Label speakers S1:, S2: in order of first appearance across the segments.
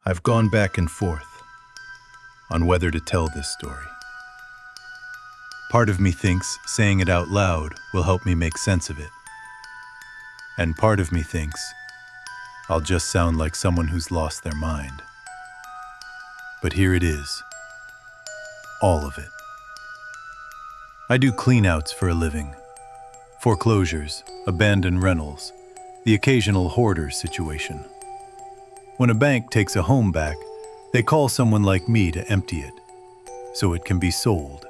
S1: I've gone back and forth on whether to tell this story. Part of me thinks saying it out loud will help me make sense of it. And part of me thinks I'll just sound like someone who's lost their mind. But here it is. All of it. I do cleanouts for a living. Foreclosures, abandoned rentals, the occasional hoarder situation. When a bank takes a home back, they call someone like me to empty it, so it can be sold,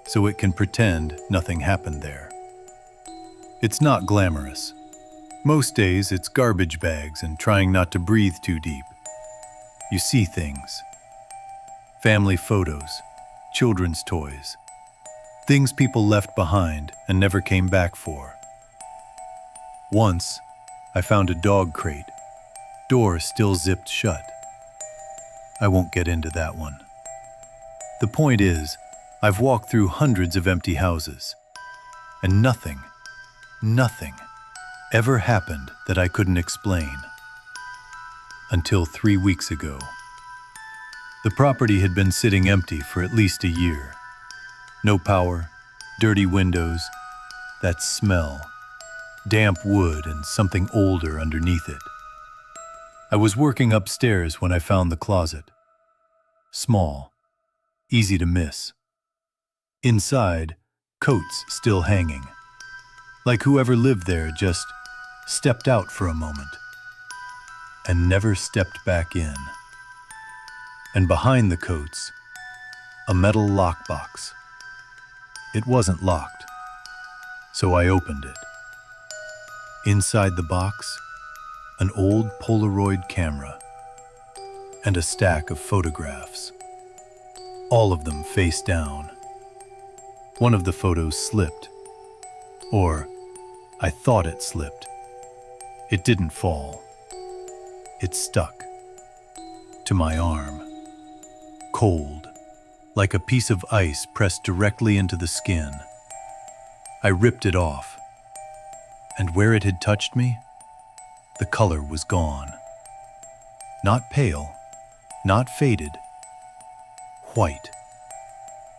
S1: so it can pretend nothing happened there. It's not glamorous. Most days it's garbage bags and trying not to breathe too deep. You see things. Family photos, children's toys, things people left behind and never came back for. Once, I found a dog crate, door still zipped shut. I won't get into that one. The point is, I've walked through hundreds of empty houses, and nothing ever happened that I couldn't explain. Until 3 weeks ago. The property had been sitting empty for at least a year. No power, dirty windows, that smell, damp wood and something older underneath it. I was working upstairs when I found the closet. Small, easy to miss. Inside, coats still hanging. Like whoever lived there just stepped out for a moment and never stepped back in. And behind the coats, a metal lockbox. It wasn't locked, so I opened it. Inside the box, an old Polaroid camera and a stack of photographs, all of them face down. One of the photos slipped, or I thought it slipped. It didn't fall. It stuck to my arm, cold, like a piece of ice pressed directly into the skin. I ripped it off, and where it had touched me, the color was gone. Not pale, not faded. White.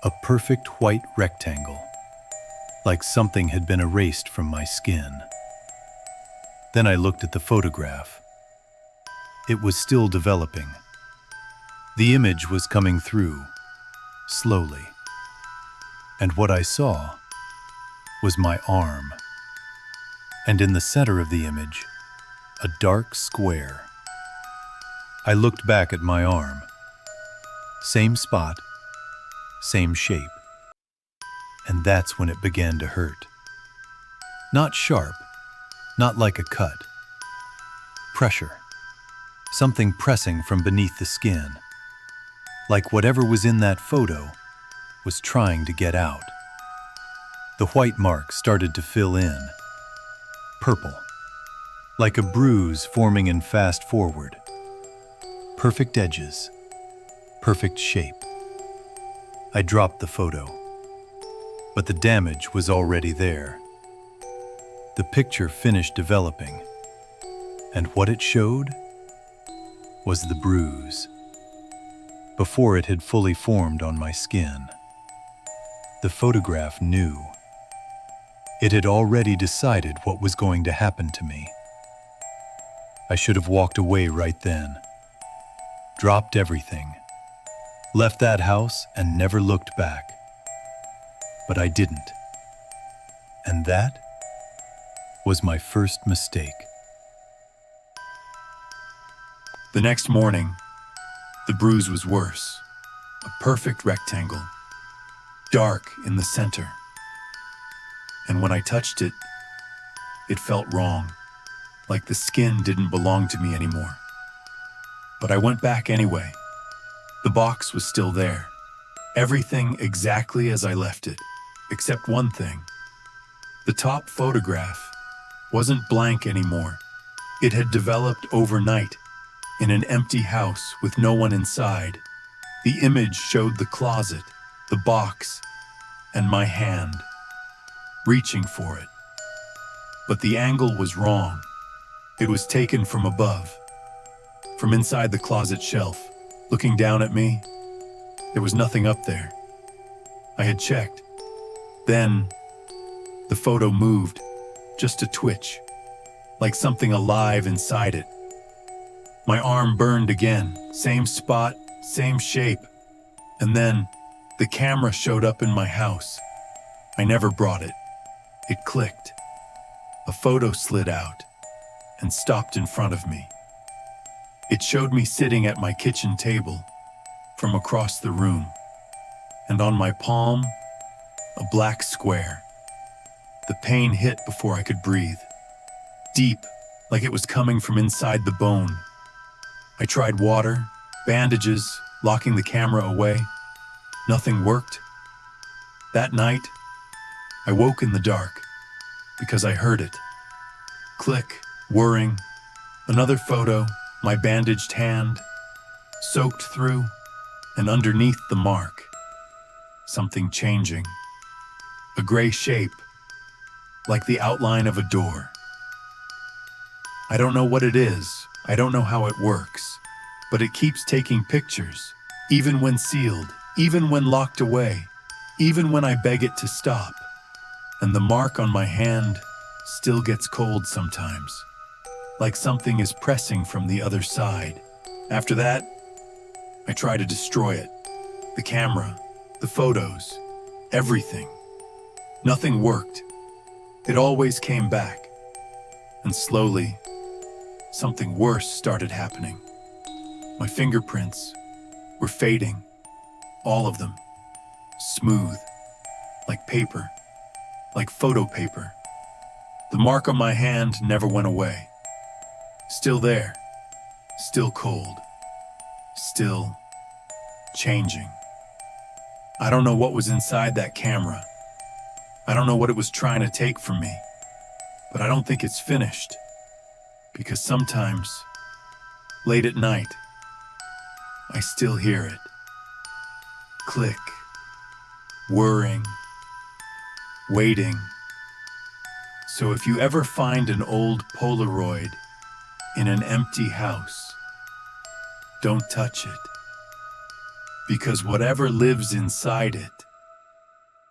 S1: A perfect white rectangle, like something had been erased from my skin. Then I looked at the photograph. It was still developing. The image was coming through, slowly. And what I saw was my arm. And in the center of the image, a dark square. I looked back at my arm. Same spot, same shape. And that's when it began to hurt. Not sharp, not like a cut. Pressure. Something pressing from beneath the skin. Like whatever was in that photo was trying to get out. The white mark started to fill in. Purple. Like a bruise forming in fast forward. Perfect edges. Perfect shape. I dropped the photo. But the damage was already there. The picture finished developing. And what it showed was the bruise. Before it had fully formed on my skin. The photograph knew. It had already decided what was going to happen to me. I should have walked away right then. Dropped everything. Left that house and never looked back. But I didn't. And that was my first mistake.
S2: The next morning, the bruise was worse. A perfect rectangle, dark in the center. And when I touched it, it felt wrong, like the skin didn't belong to me anymore. But I went back anyway. The box was still there. Everything exactly as I left it, except one thing. The top photograph wasn't blank anymore. It had developed overnight. In an empty house with no one inside, the image showed the closet, the box, and my hand, reaching for it. But the angle was wrong. It was taken from above. From inside the closet shelf, looking down at me, there was nothing up there. I had checked. Then, the photo moved, just a twitch, like something alive inside it. My arm burned again, same spot, same shape. And then, the camera showed up in my house. I never brought it. It clicked. A photo slid out and stopped in front of me. It showed me sitting at my kitchen table from across the room, and on my palm, a black square. The pain hit before I could breathe, deep, like it was coming from inside the bone. I tried water, bandages, locking the camera away. Nothing worked. That night, I woke in the dark because I heard it. Click, whirring, another photo, my bandaged hand, soaked through, and underneath the mark, something changing. A gray shape, like the outline of a door. I don't know what it is, I don't know how it works, but it keeps taking pictures, even when sealed, even when locked away, even when I beg it to stop. And the mark on my hand still gets cold sometimes, like something is pressing from the other side. After that, I try to destroy it. The camera, the photos, everything. Nothing worked. It always came back. And slowly, something worse started happening. My fingerprints were fading, all of them, smooth, like paper, like photo paper. The mark on my hand never went away. Still there, still cold, still changing. I don't know what was inside that camera. I don't know what it was trying to take from me, but I don't think it's finished, because sometimes, late at night, I still hear it. Click, whirring, waiting. So if you ever find an old Polaroid in an empty house, don't touch it, because whatever lives inside it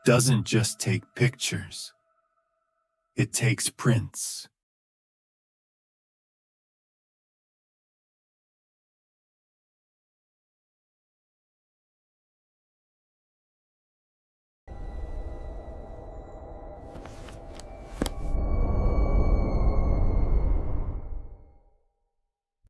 S2: doesn't just take pictures, it takes prints.